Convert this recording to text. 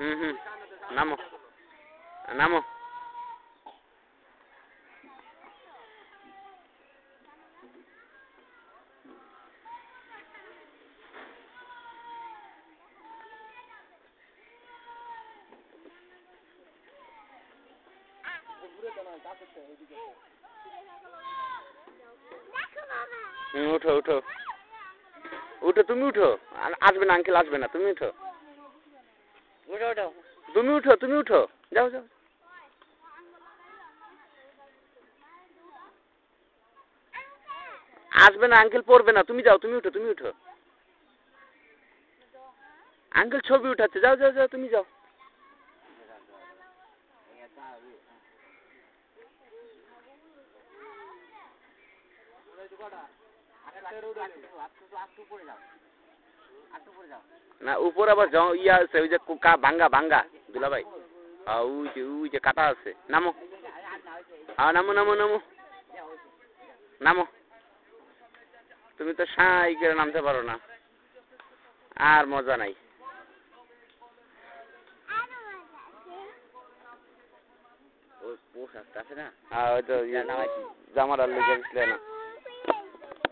হুম হুম, নামো নামো। উঠো উঠো উঠো, তুমি উঠো। আসবে না আঙ্কেল, আসবে না, তুমি উঠো। উঠো উঠো। তুমি উঠো, তুমি উঠো, যাও যাও। আসবে না আঙ্কেল, পড়বে না, তুমি যাও, তুমি উঠো, তুমি উঠো। আঙ্কেল ছবি উঠাচ্ছে, যাও যাও যাও, তুমি যাও। না উপর আবার ইয়া আছে, ওই যে ভাঙ্গা ভাঙ্গা দুলা ভাই, ওই যে কাটা আছে। নামো, নামো নামো নামো নামো। তুমি তো সাই করে নামতে পারো না, আর মজা নাই। ওই পোশাকটা আছে না, ওই তো জামাটা লেগে গেছিল না।